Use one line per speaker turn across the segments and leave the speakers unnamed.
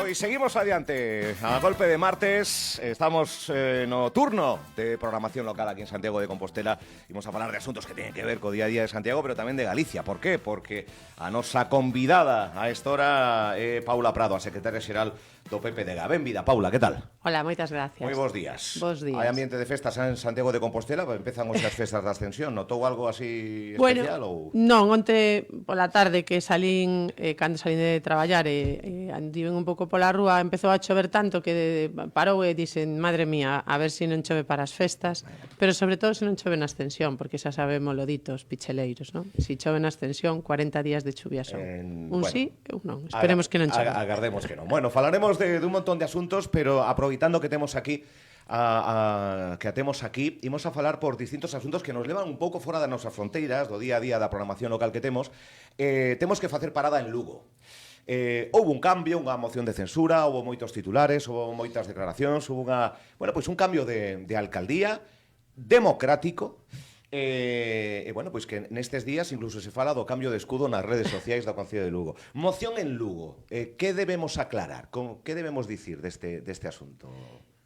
Pois seguimos adiante. A golpe de martes estamos no turno de programación local aquí en Santiago de Compostela. Imos a falar de asuntos que teñen que ver co día a día de Santiago, pero tamén de Galicia. Por qué? Porque a nosa convidada a esta hora é Paula Prado, a secretaria xeral do PPDG. Benvida, Paula, que tal?
Hola, moitas gracias.
Moi bons días.
Bos días.
Hai ambiente de festas en Santiago de Compostela, empezan hoxe as festas da Ascensión. Notou algo así especial?
Bueno, non, onte pola tarde que salín, cando salín de traballar e andiven un pouco pola rúa, empezou a chover tanto que parou e dixen, madre mía, a ver se non chove para as festas, pero sobre todo se non chove na Ascensión, porque xa sabemos lo ditos picheleiros, non? Si chove na Ascensión, 40 días de chuvia son. Un bueno, sí e un non. Esperemos que non chove.
Agardemos que non. Bueno, falaremos de un montón de asuntos, pero aproveitando que temos aquí imos a falar por distintos asuntos que nos levan un pouco fora das nosas fronteiras, do día a día da programación local que temos. Temos que facer parada en Lugo. Houve un cambio, unha moción de censura, houve moitos titulares, houve moitas declaracións, houve un cambio de alcaldía democrático. Bueno, pois que nestes días incluso se fala do cambio de escudo nas redes sociais da Concello de Lugo. Moción en Lugo, que debemos aclarar? Que debemos dicir deste asunto?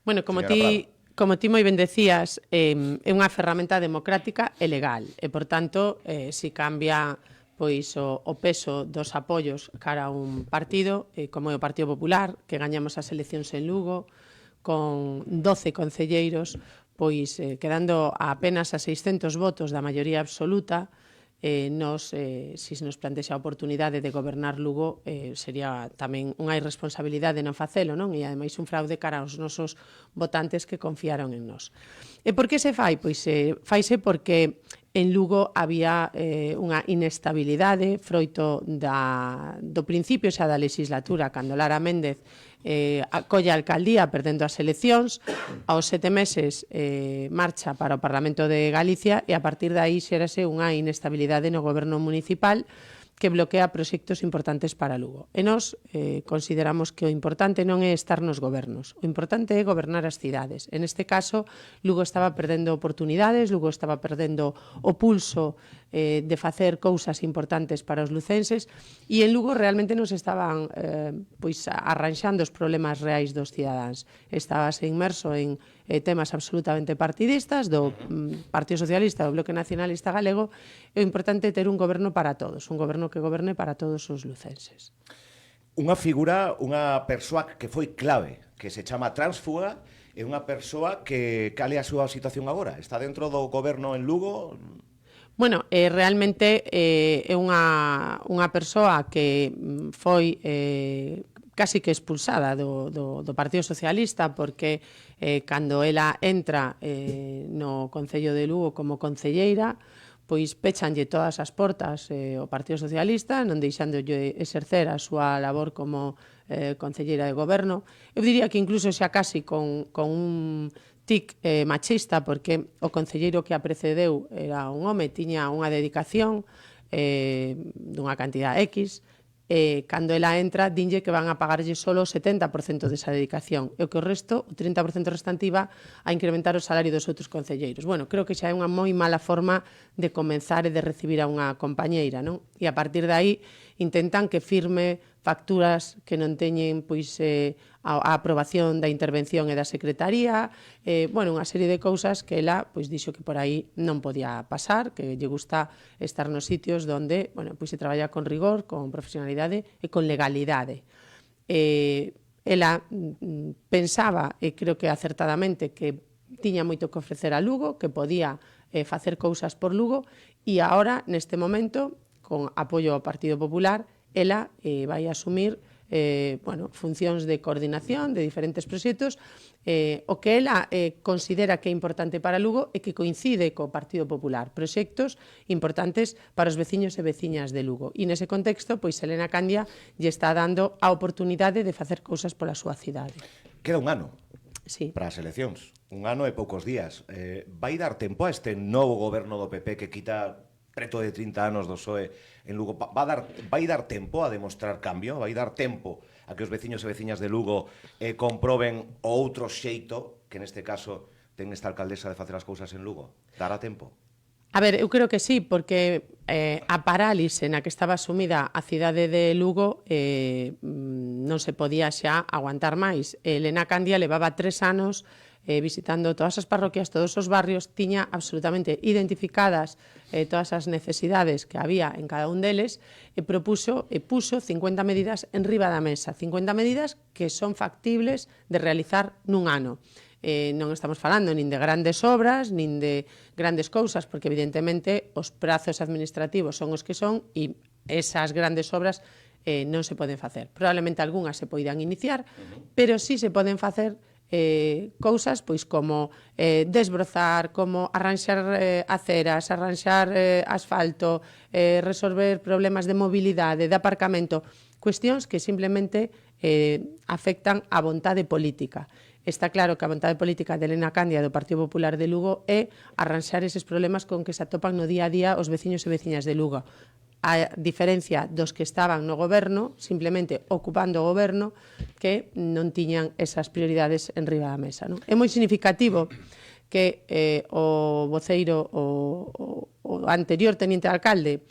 Bueno, como ti moi ben decías, é unha ferramenta democrática e legal, e, por tanto, si cambia pois o peso dos apoios cara a un partido, como é o Partido Popular, que gañamos as eleccións en Lugo, con 12 concelleiros, pois quedando a apenas a 600 votos da maioría absoluta, se nos plantexa a oportunidade de gobernar Lugo, sería tamén unha irresponsabilidade non facelo, non? E ademais un fraude cara aos nosos votantes que confiaron en nós. E por que se fai? Pois faise porque en Lugo había unha inestabilidade froito do principio xa da legislatura, cando Lara Méndez acolle a alcaldía perdendo as eleccións, aos 7 meses marcha para o Parlamento de Galicia e a partir de aí xérase unha inestabilidade no goberno municipal que bloquea proxectos importantes para Lugo. E nós consideramos que o importante non é estar nos gobernos, o importante é gobernar as cidades. En este caso, Lugo estaba perdendo oportunidades, Lugo estaba perdendo o pulso de facer cousas importantes para os lucenses e en Lugo realmente nos estaban arranxando os problemas reais dos cidadáns. Estábase inmerso en temas absolutamente partidistas do Partido Socialista, do Bloque Nacionalista Galego. É importante ter un goberno para todos, un goberno que goberne para todos os lucenses.
Unha figura, unha persoa que foi clave, que se chama Tránsfuga, é unha persoa que cale a súa situación agora? Está dentro do goberno en Lugo?
Bueno, realmente é unha persoa que foi casi que expulsada do Partido Socialista porque cando ela entra no Concello de Lugo como concelleira, pois pechanlle todas as portas ao Partido Socialista, non deixándolle exercer a súa labor como concelleira de goberno. Eu diría que incluso xa casi con un tic machista, porque o concelleiro que a precedeu era un home, tiña unha dedicación dunha cantidad X, cando ela entra, dinlle que van a pagarlle solo o 70% desa dedicación e o que o resto, o 30% restante iba a incrementar o salario dos outros concelleiros. Bueno, creo que xa é unha moi mala forma de comenzar e de recibir a unha compañeira, non? E a partir de aí intentan que firme facturas que non teñen pois a aprobación da intervención e da secretaría, unha serie de cousas que ela pois dixo que por aí non podía pasar, que lle gusta estar nos sitios onde, pois se traballa con rigor, con profesionalidade e con legalidade. Ela pensaba, e creo que acertadamente, que tiña moito que ofrecer a Lugo, que podía facer cousas por Lugo, e agora, neste momento, con apoio ao Partido Popular, ela vai asumir funcións de coordinación de diferentes proxectos. O que ela considera que é importante para Lugo é que coincide co Partido Popular, proxectos importantes para os veciños e veciñas de Lugo. E nese contexto, pois Elena Candia lle está dando a oportunidade de facer cousas pola súa cidade.
Queda un ano
para
as eleccións, un ano e poucos días. Vai dar tempo a este novo goberno do PP que quita preto de 30 anos do PSOE en Lugo? Vai dar tempo a demostrar cambio? Vai dar tempo a que os veciños e veciñas de Lugo comproben o outro xeito que neste caso ten esta alcaldesa de facer as cousas en Lugo? Dará tempo?
A ver, eu creo que sí, porque a parálise na que estaba sumida a cidade de Lugo non se podía xa aguantar máis. Elena Candia levaba 3 anos visitando todas as parroquias, todos os barrios, tiña absolutamente identificadas todas as necesidades que había en cada un deles e puxo 50 medidas en riba da mesa, 50 medidas que son factibles de realizar nun ano. Non estamos falando nin de grandes obras, nin de grandes cousas, porque evidentemente os prazos administrativos son os que son e esas grandes obras non se poden facer. Probablemente algunhas se poidan iniciar, pero sí se poden facer cousas pois como desbrozar, como arranxar aceras, arranxar asfalto, resolver problemas de mobilidade, de aparcamento, cuestións que simplemente afectan a vontade política. Está claro que a vontade política de Elena Candia do Partido Popular de Lugo é arranxar eses problemas con que se atopan no día a día os veciños e veciñas de Lugo. A diferencia dos que estaban no goberno, simplemente ocupando o goberno, que non tiñan esas prioridades en riba da mesa. Non? É moi significativo que o voceiro, o anterior teniente de alcalde,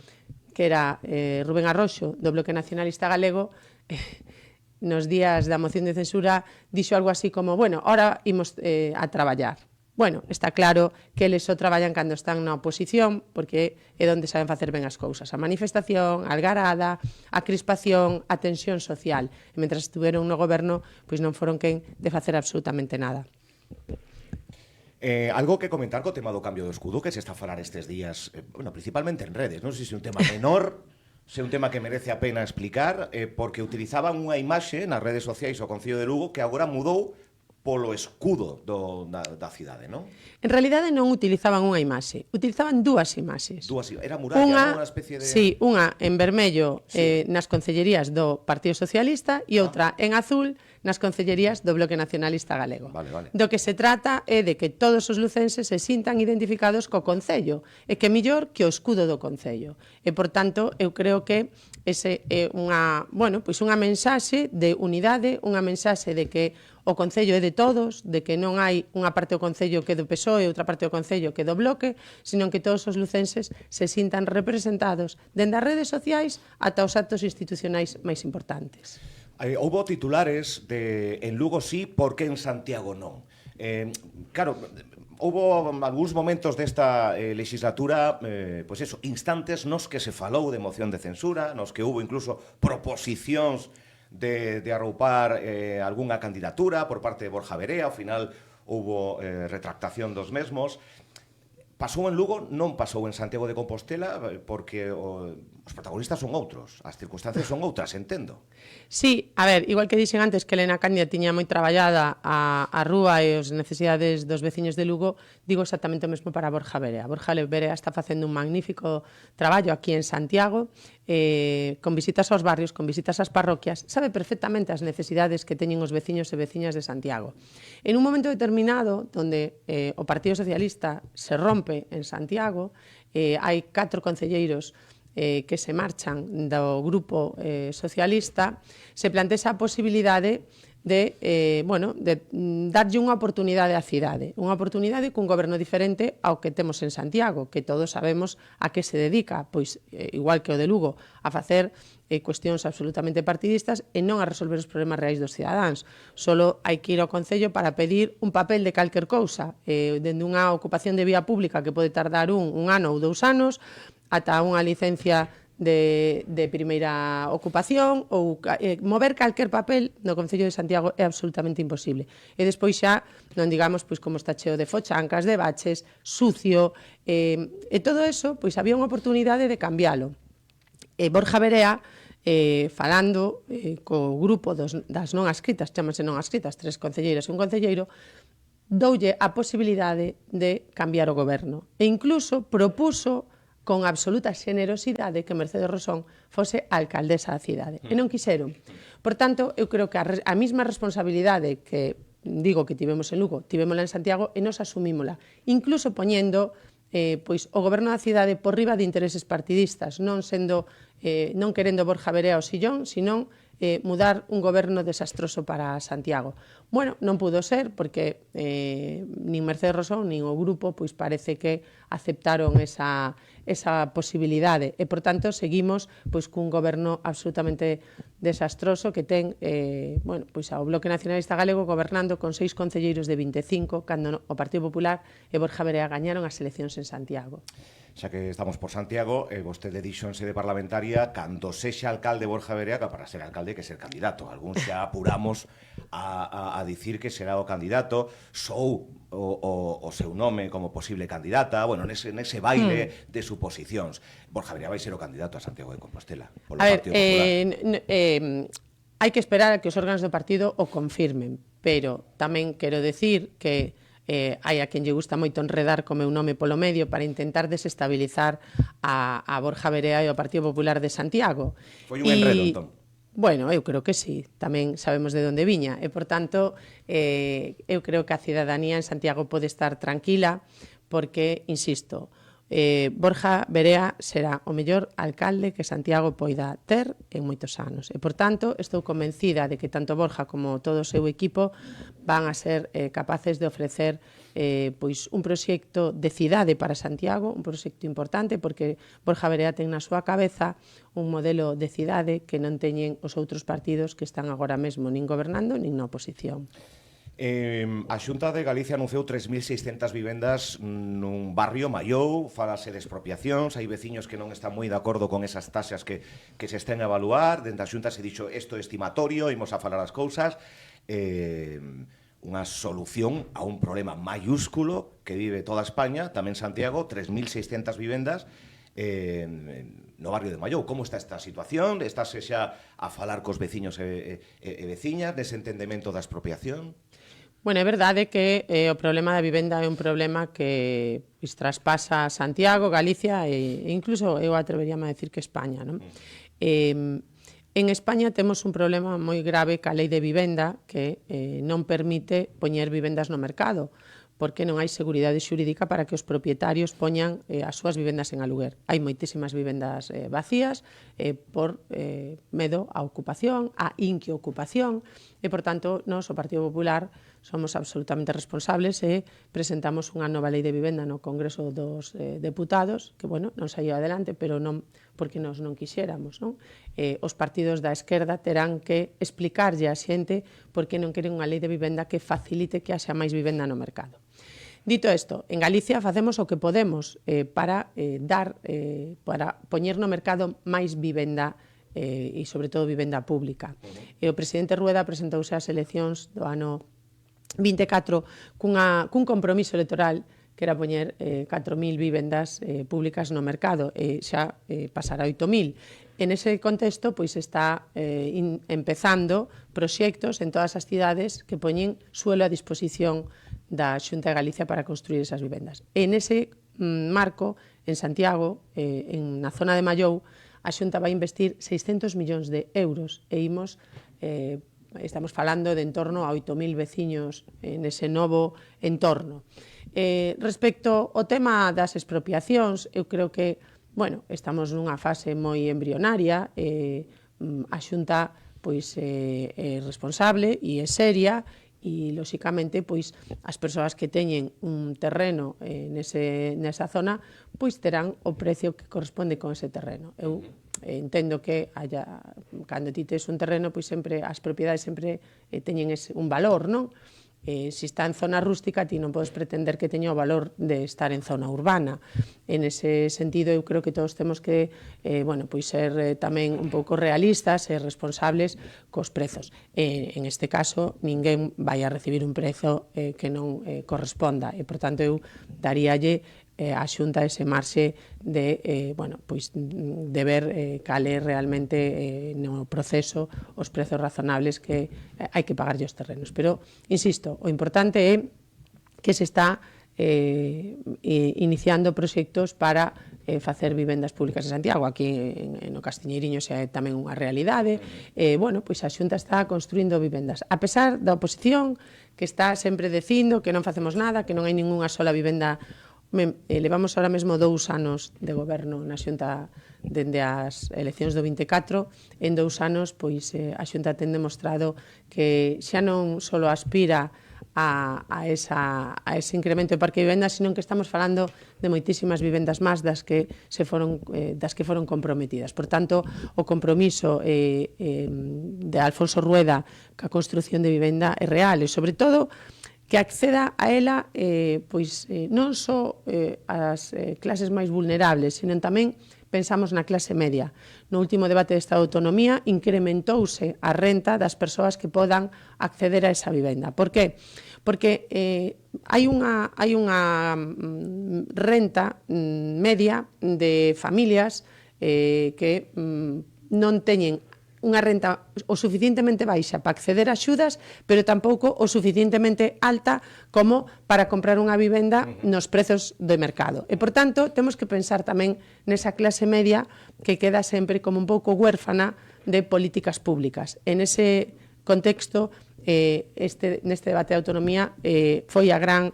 que era Rubén Arroxo, do Bloque Nacionalista Galego, nos días da moción de censura, dixo algo así como, bueno, ahora imos a traballar. Bueno, está claro que eles só traballan cando están na oposición, porque é onde saben facer ben as cousas. A manifestación, a algarada, a crispación, a tensión social. E mentras estuveron no goberno, pois non foron quen de facer absolutamente nada.
Algo que comentar co tema do cambio do escudo que se está a falar estes días, bueno, principalmente en redes, non sei se é un tema menor, se é un tema que merece a pena explicar, porque utilizaban unha imaxe nas redes sociais do Concello de Lugo que agora mudou polo escudo da cidade, non?
En realidade non utilizaban unha imaxe, utilizaban dúas imaxes.
Era muralla, unha especie de...
Sí, unha en vermello nas concellerías do Partido Socialista e outra en azul nas concellerías do Bloque Nacionalista Galego.
Vale.
Do que se trata é de que todos os lucenses se sintan identificados co Concello e que mellor que o escudo do Concello. E, por tanto, eu creo que ese é unha mensaxe de unidade, unha mensaxe de que o Concello é de todos, de que non hai unha parte do Concello que é do PSOE e outra parte do Concello que é do Bloque, sino que todos os lucenses se sintan representados dende as redes sociais ata os actos institucionais máis importantes.
Houbo titulares de en Lugo sí, porque en Santiago non. Claro, houbo algúns momentos desta legislatura, pois eso, instantes nos que se falou de moción de censura, nos que houbo incluso proposicións de arroupar algunha candidatura por parte de Borja Verea, ao final houbo retractación dos mesmos. Pasou en Lugo, non pasou en Santiago de Compostela, porque os protagonistas son outros, as circunstancias son outras, entendo.
Sí, a ver, igual que dixen antes que Elena Candia tiña moi traballada a rúa e as necesidades dos veciños de Lugo, digo exactamente o mesmo para Borja Verea. Borja Verea está facendo un magnífico traballo aquí en Santiago, con visitas aos barrios, con visitas ás parroquias, sabe perfectamente as necesidades que teñen os veciños e veciñas de Santiago. En un momento determinado, onde o Partido Socialista se rompe en Santiago, hai 4 concelleiros que se marchan do grupo socialista, se plantea a posibilidade de darlle unha oportunidade á cidade, unha oportunidade cun goberno diferente ao que temos en Santiago, que todos sabemos a que se dedica, pois igual que o de Lugo, a facer cuestións absolutamente partidistas e non a resolver os problemas reais dos cidadáns. Solo hai que ir ao Concello para pedir un papel de calquer cousa, dende unha ocupación de vía pública que pode tardar un ano ou 2 anos, ata unha licencia de primeira ocupación ou mover calquer papel no Concello de Santiago é absolutamente imposible. E despois xa, non digamos, pois como está cheo de fochancas, de baches, sucio, e todo eso, pois había unha oportunidade de cambialo. E Borja Verea, falando co grupo das non adscritas, chámanse non adscritas, 3 concelleiras e un concelleiro, doulle a posibilidade de cambiar o goberno. E incluso propuso con absoluta xenerosidade que Mercedes Rosón fose a alcaldesa da cidade. E non quixeron. Por tanto, eu creo que a mesma responsabilidade que digo que tivemos en Lugo, tivémola en Santiago e nos asumímola, incluso poñendo pois o goberno da cidade por riba de intereses partidistas, non querendo Borja Verea o sillón, senón mudar un goberno desastroso para Santiago. Bueno, non pudo ser porque nin Mercedes Rosón nin o grupo pois parece que aceptaron esa posibilidade e, por tanto, seguimos pois cun goberno absolutamente desastroso que ten pois ao Bloque Nacionalista Galego gobernando con 6 concelleiros de 25 cando o Partido Popular e Borja Verea gañaron as eleccións en Santiago.
Xa que estamos por Santiago, vostede dixo en sede parlamentaria cando sexa alcalde Borja Verea que para ser alcalde que ser candidato. Algún xa apuramos a dicir que será o candidato. Sou o seu nome como posible candidata, bueno, nese baile de suposicións. Borja Verea vai ser o candidato a Santiago de Compostela polo Partido Popular.
Hai que esperar a que os órganos do partido o confirmen, pero tamén quero decir que hai a quen lle gusta moito enredar co meu nome polo medio para intentar desestabilizar a Borja Verea e o Partido Popular de Santiago.
Foi un enredo, entón.
Bueno, eu creo que sí, tamén sabemos de onde viña e, por tanto, eu creo que a cidadanía en Santiago pode estar tranquila porque, insisto, Borja Verea será o mellor alcalde que Santiago poida ter en moitos anos. E, por tanto, estou convencida de que tanto Borja como todo o seu equipo van a ser capaces de ofrecer pois un proxecto de cidade para Santiago, un proxecto importante porque Borja Verea ten na súa cabeza un modelo de cidade que non teñen os outros partidos que están agora mesmo nin gobernando nin na oposición.
A Xunta de Galicia anunciou 3.600 vivendas nun barrio Maiou, falase de expropiacións, hai veciños que non están moi de acordo con esas taxas que se estén a evaluar, dentro da Xunta se dixo isto é estimatorio, imos a falar as cousas, unha solución a un problema mayúsculo que vive toda España, tamén Santiago, 3.600 vivendas, no barrio de Maiou. Como está esta situación? Estáse xa a falar cos veciños e veciñas dese entendemento da expropiación?
Bueno, é verdade que o problema da vivenda é un problema que traspasa Santiago, Galicia e incluso eu atreveríame a decir que España, non? En España temos un problema moi grave ca lei de vivenda que non permite poñer vivendas no mercado porque non hai seguridade xurídica para que os propietarios poñan as súas vivendas en aluguer. Hai moitísimas vivendas vacías por medo á ocupación, á inquiocupación, e, por tanto, nós, o Partido Popular, somos absolutamente responsables e presentamos unha nova lei de vivenda no Congreso dos Deputados, que, bueno, non saiu adelante, pero non porque nós non quixéramos, non? Os partidos da esquerda terán que explicarlle á xente por que non queren unha lei de vivenda que facilite que haxa máis vivenda no mercado. Dito isto, en Galicia facemos o que podemos para poñer no mercado máis vivenda e, sobre todo, vivenda pública. O presidente Rueda presentouse ás eleccións do ano 24 cun compromiso electoral que era poñer 4.000 vivendas públicas no mercado e xa pasar a 8.000. En ese contexto, pois está empezando proxectos en todas as cidades que poñen suelo a disposición da Xunta de Galicia para construir esas vivendas. En ese marco, en Santiago, na zona de Maiou, a Xunta vai investir 600 millóns de euros e estamos falando de en torno a 8.000 veciños nese novo entorno. Respecto ao tema das expropiacións, eu creo que, bueno, estamos nunha fase moi embrionaria, a Xunta pois é responsable e é seria e, lóxicamente, pois as persoas que teñen un terreno nesa zona pois terán o precio que corresponde con ese terreno. Eu entendo que cando ti tes un terreno, pois sempre as propiedades sempre teñen un valor, non? Se está en zona rústica, ti non podes pretender que teña o valor de estar en zona urbana. En ese sentido, eu creo que todos temos que ser tamén un pouco realistas e responsables cos prezos. En este caso, ninguén vai a recibir un prezo que non corresponda e, por tanto, eu daríalle a Xunta ese marxe de ver cal é realmente no proceso os prezos razonables que hai que pagarlle os terrenos. Pero, insisto, o importante é que se está iniciando proxectos para facer vivendas públicas en Santiago. Aquí no Castiñeiriño xa é tamén unha realidade. A Xunta está construindo vivendas. A pesar da oposición que está sempre dicindo que non facemos nada, que non hai ningunha sola vivenda levamos ahora mesmo 2 anos de goberno na Xunta dende as eleccións do 24. En 2 anos, pois, a Xunta ten demostrado que xa non só aspira a ese incremento de parque de vivendas, sino que estamos falando de moitísimas vivendas máis das que foron comprometidas. Por tanto, o compromiso de Alfonso Rueda ca construción de vivenda é real e, sobre todo, que acceda a ela non só as clases máis vulnerables, sino tamén pensamos na clase media. No último debate de Estado de Autonomía incrementouse a renta das persoas que podan acceder a esa vivenda. Por que? Porque hai unha renta media de familias que non teñen unha renta o suficientemente baixa para acceder a axudas, pero tampouco o suficientemente alta como para comprar unha vivenda nos prezos do mercado. E, por tanto, temos que pensar tamén nesa clase media que queda sempre como un pouco huérfana de políticas públicas. En ese contexto, neste debate de autonomía foi a gran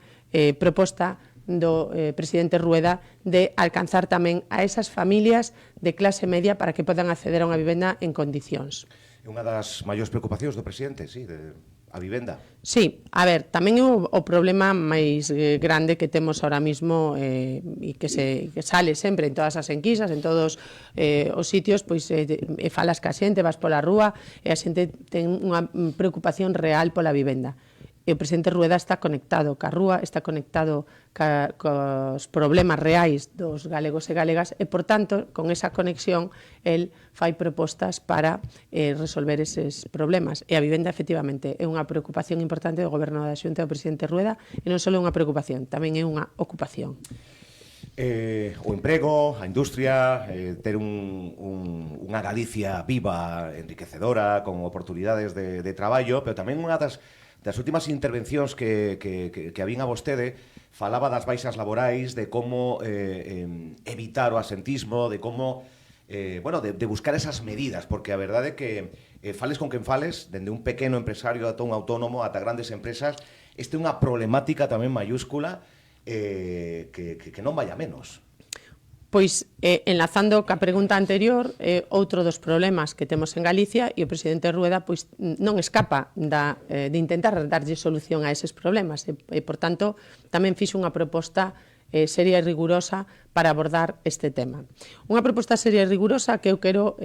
proposta do presidente Rueda de alcanzar tamén a esas familias de clase media para que podan acceder a unha vivenda en condicións.
É unha das maiores preocupacións do presidente, sí, a vivenda.
Sí, a ver, tamén é o problema máis grande que temos ahora mismo e que sale sempre en todas as enquisas, en todos os sitios, pois falas ca xente, vas pola rúa e a xente ten unha preocupación real pola vivenda. E o presidente Rueda está conectado ca rúa, está conectado cos problemas reais dos galegos e galegas e, por tanto, con esa conexión, el fai propostas para resolver eses problemas. E a vivenda, efectivamente, é unha preocupación importante do Goberno da Xunta e do presidente Rueda e non só é unha preocupación, tamén é unha ocupación.
O emprego, a industria, ter unha Galicia viva, enriquecedora, con oportunidades de traballo, pero tamén unha das últimas intervencións que habín a vostede falaba das baixas laborais, de como evitar o asentismo, de como de buscar esas medidas, porque a verdade é que fales con quen fales, dende un pequeno empresario ata un autónomo, ata grandes empresas, este é unha problemática tamén mayúscula que non vai a menos.
Pois, enlazando ca pregunta anterior, outro dos problemas que temos en Galicia e o presidente Rueda pois non escapa de intentar darlle solución a eses problemas e, por tanto, tamén fixo unha proposta seria e rigurosa para abordar este tema. Unha proposta seria e rigurosa que eu quero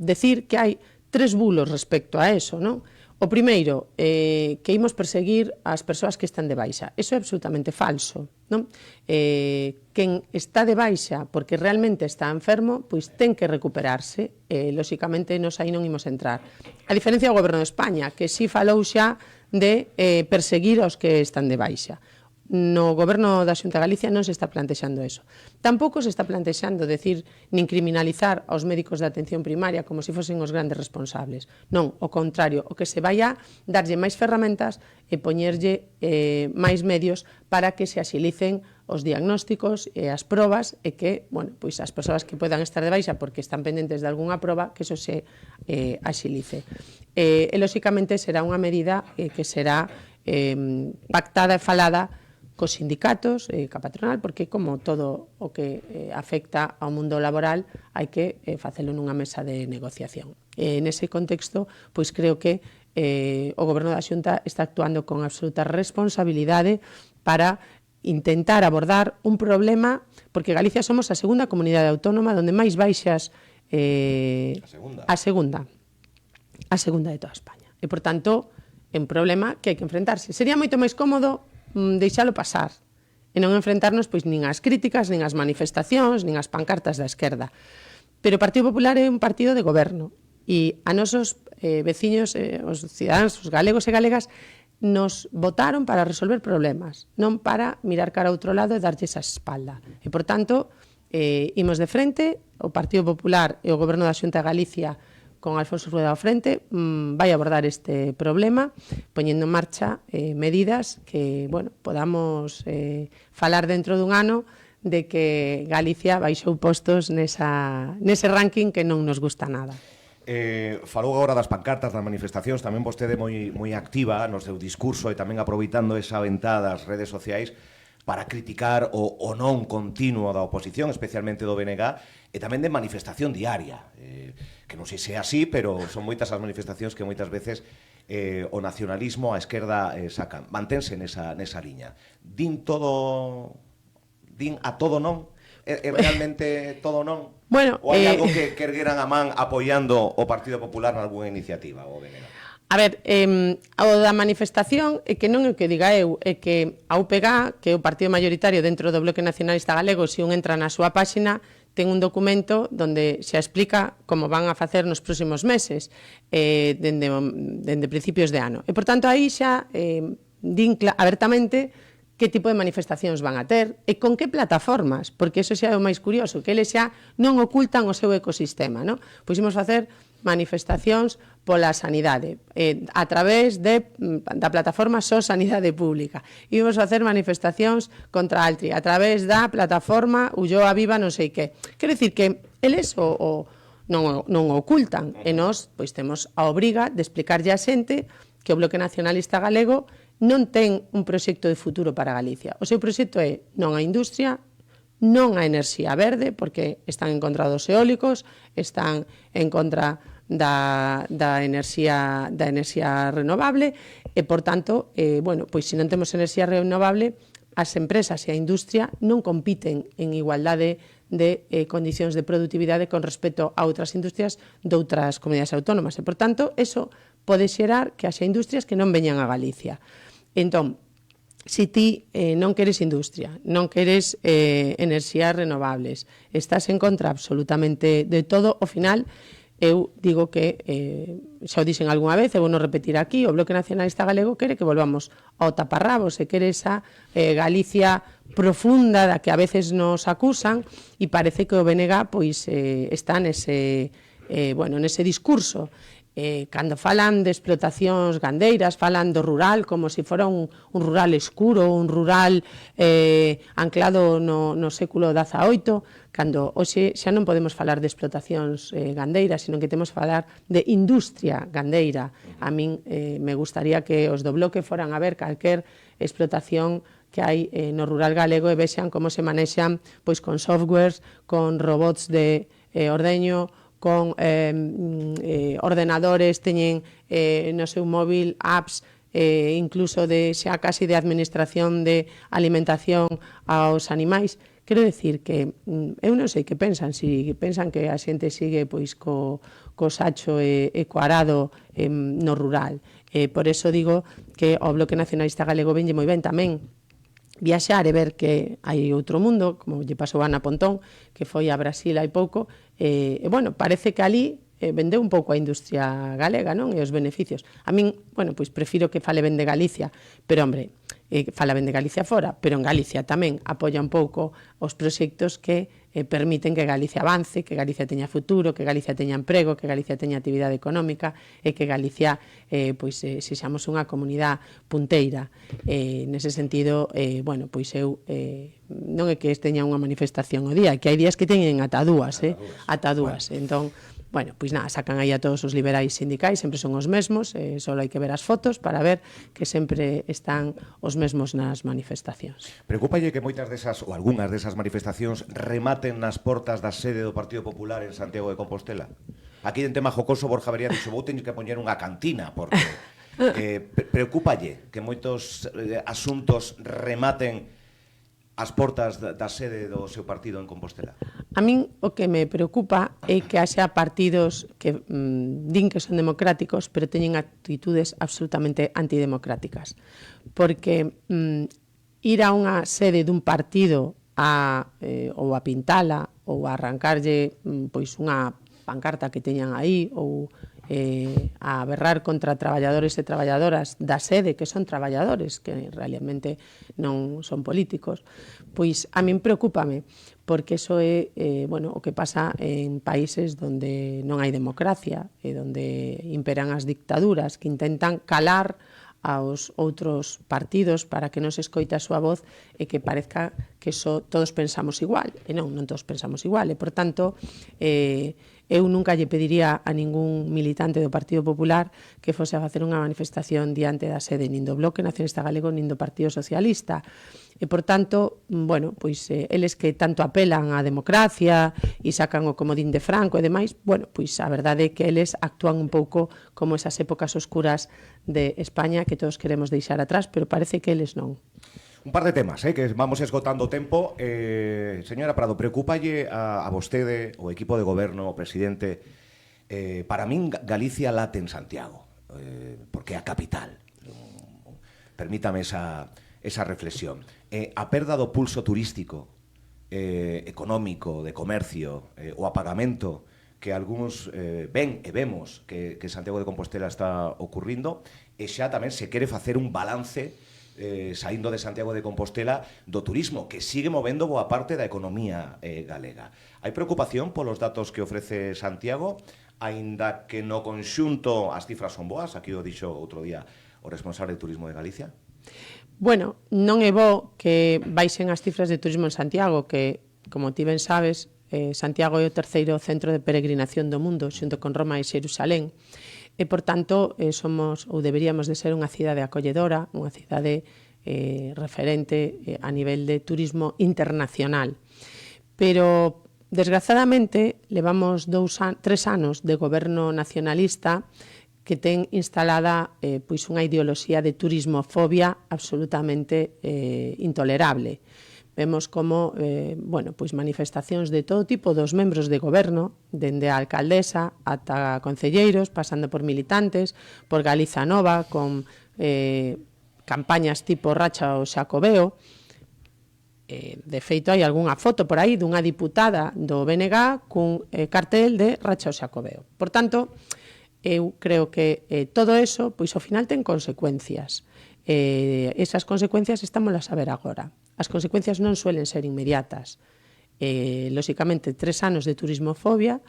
decir que hai 3 bulos respecto a eso, non? O primeiro, que imos perseguir as persoas que están de baixa. Eso é absolutamente falso, non? Quen está de baixa porque realmente está enfermo, pois ten que recuperarse. Lóxicamente, nos aí non imos entrar. A diferencia do Goberno de España, que si falou xa de perseguir aos que están de baixa. No Goberno da Xunta de Galicia non se está plantexando eso. Tampouco se está plantexando decir nin criminalizar aos médicos de atención primaria como se fosen os grandes responsables. Non, o contrario, o que se vai a darlle máis ferramentas e poñerlle máis medios para que se asilicen os diagnósticos e as probas e que, pois as persoas que podan estar de baixa porque están pendentes de algunha proba, que eso se axilice. E, lóxicamente, será unha medida que será pactada e falada cos sindicatos, ca patronal, porque como todo o que afecta ao mundo laboral hai que facelo nunha mesa de negociación. Nese contexto, pois creo que o Goberno da Xunta está actuando con absoluta responsabilidade para intentar abordar un problema, porque Galicia somos a segunda comunidade autónoma onde máis baixas a segunda de toda España. E, por tanto, é un problema que hai que enfrentarse. Sería moito máis cómodo deixalo pasar e non enfrentarnos pois nin ás críticas, nin ás manifestacións, nin ás pancartas da esquerda. Pero o Partido Popular é un partido de goberno e a nosos veciños, os cidadáns, os galegos e galegas, nos votaron para resolver problemas, non para mirar cara a outro lado e darlles a espalda. E, por tanto, imos de frente, o Partido Popular e o Goberno da Xunta de Galicia con Alfonso Rueda ao frente, vai abordar este problema, poñendo en marcha medidas que, podamos falar dentro dun ano de que Galicia baixou postos nese ranking que non nos gusta nada.
Falou agora das pancartas, das manifestacións, tamén vostede moi activa no seu discurso e tamén aproveitando esa ventada das redes sociais. para criticar o non continuo da oposición, especialmente do BNG, e tamén de manifestación diaria, que non sei se é así, pero son moitas as manifestacións que moitas veces o nacionalismo, a esquerda sacan. Mantense nesa liña. Din a todo non? É realmente todo non?
Bueno,
ou hai algo que ergueran a man apoiando o Partido Popular nalgúna iniciativa, o BNG?
A ver, o da manifestación é que non é o que diga eu, é que a UPG, que é o partido mayoritario dentro do Bloque Nacionalista Galego, se un entra na súa páxina, ten un documento onde se explica como van a facer nos próximos meses, dende principios de ano. E, por tanto, aí xa din abertamente que tipo de manifestacións van a ter e con que plataformas, porque eso xa é o máis curioso, que eles xa non ocultan o seu ecosistema, non? Pois imos facer manifestacións pola sanidade, a través da plataforma Só Sanidade Pública. Imos facer manifestacións contra a Altri, a través da plataforma Ulloa Viva non sei que. Quero dicir que eles non ocultan, e nós pois temos a obriga de explicarlle a xente que o Bloque Nacionalista Galego non ten un proxecto de futuro para Galicia. O seu proxecto é non a industria, non a enerxía verde, porque están en contra dos eólicos, están en contra da enerxía renovable e, por tanto, bueno, pois se non temos enerxía renovable, as empresas e a industria non compiten en igualdade de condicións de productividade con respecto a outras industrias de outras comunidades autónomas. E, por tanto, eso pode xerar que haxa industrias que non veñan a Galicia. Entón, se ti non queres industria, non queres enerxías renovables, estás en contra absolutamente de todo, ao final, eu digo que, xa o dixen algunha vez, eu vou non repetir aquí, o Bloque Nacionalista Galego quere que volvamos ao taparrabos, e quere esa Galicia profunda da que a veces nos acusan, e parece que o BNG pois, está nese discurso. Cando falan de explotacións gandeiras, falan do rural como se fora un rural escuro, un rural anclado no século XVIII, cando hoxe xa non podemos falar de explotacións gandeiras, sino que temos que falar de industria gandeira. A min me gustaría que os do Bloque foran a ver calquer explotación que hai no rural galego e vexan como se manexan pois con softwares, con robots de ordeño, con ordenadores, teñen no seu móvil apps, incluso de xa casi de administración de alimentación aos animais. Quero dicir que eu non sei que pensan, se pensan que a xente sigue pois co sacho e co arado no rural. Por eso digo que o Bloque Nacionalista Galego venlle moi ben tamén viaxar e ver que hai outro mundo, como lle pasou a Ana Pontón, que foi a Brasil hai pouco, e bueno, parece que ali vendeu un pouco a industria galega, non? E os beneficios. A min, bueno, pois prefiro que fale ben de Galicia, pero, hombre, fala ben de Galicia fora, pero en Galicia tamén apoia un pouco os proxectos que permiten que Galicia avance, que Galicia teña futuro, que Galicia teña emprego, que Galicia teña actividade económica e que Galicia sexamos unha comunidade punteira. Nese sentido, bueno, pois eu non é que teña unha manifestación o día, que hai días que teñen ata dúas. Entón, bueno, pois nada, sacan aí a todos os liberais sindicais, sempre son os mesmos, só hai que ver as fotos para ver que sempre están os mesmos nas manifestacións.
Preocúpalle que moitas desas, ou algunhas desas manifestacións rematen nas portas da sede do Partido Popular en Santiago de Compostela? Aquí en tema jocoso, Borja Vería dixo, vou teño que poñer unha cantina, porque preocúpalle que moitos asuntos rematen as portas da sede do seu partido en Compostela?
A min o que me preocupa é que haxa partidos que din que son democráticos, pero teñen actitudes absolutamente antidemocráticas. Porque ir a unha sede dun partido ou a pintala ou a arrancarlle pois unha pancarta que teñan aí ou a berrar contra traballadores e traballadoras da sede, que son traballadores, que realmente non son políticos, pois a min preocúpame, porque iso é o que pasa en países onde non hai democracia e onde imperan as dictaduras que intentan calar aos outros partidos para que non se escoite a súa voz e que parezca que todos pensamos igual. E non todos pensamos igual. E, por tanto, eu nunca lle pediría a ningún militante do Partido Popular que fose a facer unha manifestación diante da sede nin do Bloque Nacionalista Galego nin do Partido Socialista. E, por tanto, bueno, pois eles que tanto apelan á democracia e sacan o comodín de Franco e demais, bueno, pois a verdade é que eles actúan un pouco como esas épocas oscuras de España que todos queremos deixar atrás, pero parece que eles non.
Un par de temas, que vamos esgotando o tempo. Señora Prado, preocúpalle a vostede, o equipo de goberno, o presidente, para min Galicia late en Santiago, porque é a capital. Permítame esa reflexión. A perda do pulso turístico, económico, de comercio, o apagamento que algúns ven e vemos que Santiago de Compostela está ocurrindo, e xa tamén se quere facer un balance saindo de Santiago de Compostela do turismo, que sigue movendo boa parte da economía galega. Hai preocupación polos datos que ofrece Santiago, aínda que no conxunto as cifras son boas, aquí o dixo outro día o responsable de turismo de Galicia?
Bueno, non é bo que baixen as cifras de turismo en Santiago, que, como ti ben sabes, Santiago é o terceiro centro de peregrinación do mundo, xunto con Roma e Xerusalén. E, por tanto, somos ou deberíamos de ser unha cidade acolledora, unha cidade referente a nivel de turismo internacional. Pero, desgraciadamente, levamos 3 anos de goberno nacionalista que ten instalada pois unha ideoloxía de turismofobia absolutamente intolerable. Vemos como pois manifestacións de todo tipo dos membros de goberno, dende a alcaldesa ata concelleiros, pasando por militantes, por Galiza Nova, con campañas tipo Racha o Xacobeo. De feito, hai algunha foto por aí dunha diputada do BNG cun cartel de Racha o Xacobeo. Por tanto, eu creo que todo eso, pois ao final ten consecuencias. Esas consecuencias estámolas a ver agora. As consecuencias non suelen ser inmediatas. Lóxicamente, 3 anos de turismofobia,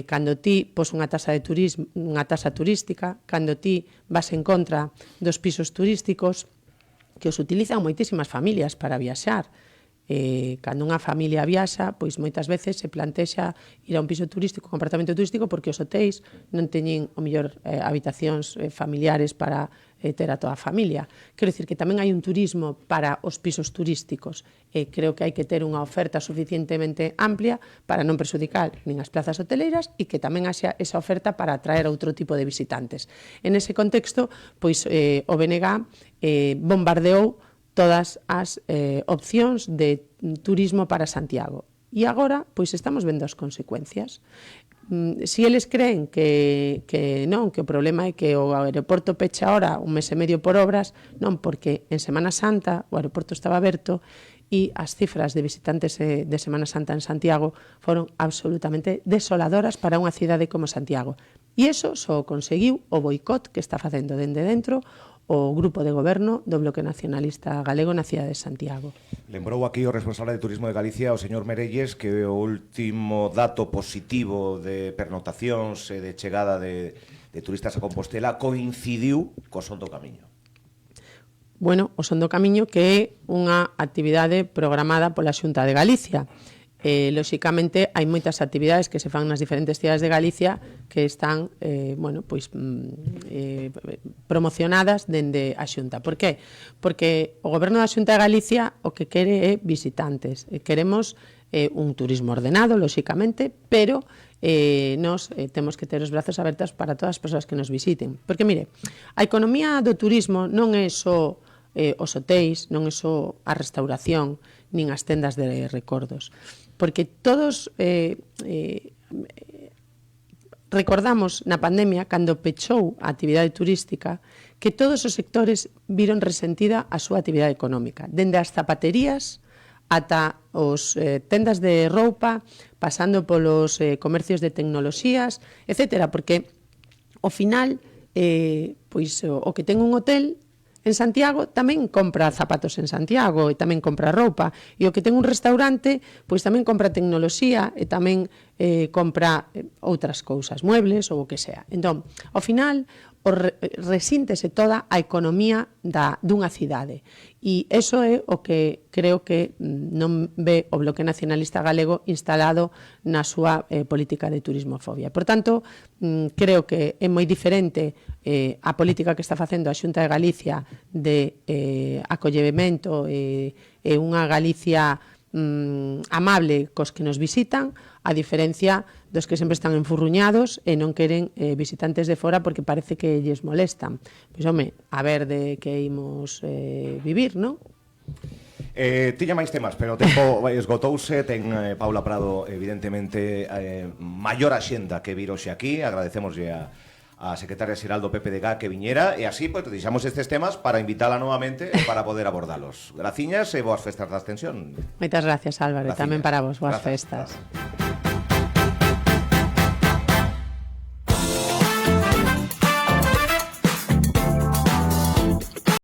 cando ti pos unha tasa turística, cando ti vas en contra dos pisos turísticos que os utilizan moitísimas familias para viaxar. Cando unha familia viaxa, pois moitas veces se plantexa ir a un piso turístico, un apartamento turístico, porque os hotéis non teñen o mellor habitacións familiares para ter a toda a familia. Quero dicir que tamén hai un turismo para os pisos turísticos e creo que hai que ter unha oferta suficientemente amplia para non perxudicar nin as plazas hoteleiras e que tamén haxa esa oferta para atraer outro tipo de visitantes. En ese contexto, pois o BNG bombardeou todas as opcións de turismo para Santiago. E agora, pois estamos vendo as consecuencias. Si eles creen que non, que o problema é que o aeroporto pecha ahora 1 mes e medio por obras, non, porque en Semana Santa o aeroporto estaba aberto e as cifras de visitantes de Semana Santa en Santiago foron absolutamente desoladoras para unha cidade como Santiago. E iso só conseguiu o boicot que está facendo dende dentro o grupo de goberno do Bloque Nacionalista Galego na cidade de Santiago.
Lembrou aquí o responsable de Turismo de Galicia, o señor Merelles, que o último dato positivo de pernotacións e de chegada de turistas a Compostela coincidiu co Son do Camiño.
Bueno, o Son do Camiño que é unha actividade programada pola Xunta de Galicia. Lóxicamente, hai moitas actividades que se fan nas diferentes cidades de Galicia que están promocionadas dende a Xunta. Por qué? Porque o goberno da Xunta de Galicia o que quere é visitantes. Queremos un turismo ordenado, lóxicamente, pero nos temos que ter os brazos abertos para todas as persoas que nos visiten. Porque, mire, a economía do turismo non é só os hotéis, non é só a restauración, nin as tendas de recordos. Porque todos recordamos na pandemia, cando pechou a actividade turística, que todos os sectores viron resentida a súa actividade económica. Dende as zapaterías ata os tendas de roupa, pasando polos comercios de tecnoloxías, etc. Porque, ao final, pois o que ten un hotel en Santiago tamén compra zapatos en Santiago e tamén compra roupa. E o que ten un restaurante, pois tamén compra tecnoloxía e tamén compra outras cousas, muebles ou o que sea. Entón, ao final, resíntese toda a economía dunha cidade. E iso é o que creo que non ve o Bloque Nacionalista Galego instalado na súa política de turismofobia. Por tanto, creo que é moi diferente a política que está facendo a Xunta de Galicia de acollemento e unha Galicia amable cos que nos visitan, a diferencia dos que sempre están enfurruñados e non queren visitantes de fora porque parece que lles molestan. Pois, home, a ver de que imos vivir, non?
Tiña máis temas, pero o tempo esgotouse. Ten Paula Prado, evidentemente, maior axenda que vir hoxe aquí. Agradecemoslle a secretaria xeral do PPDG que viñera, e así pues, deixamos estes temas para invitala novamente e para poder abordalos. Graciñas e boas festas da Ascensión.
Moitas gracias, Álvaro, e tamén para vos, boas festas.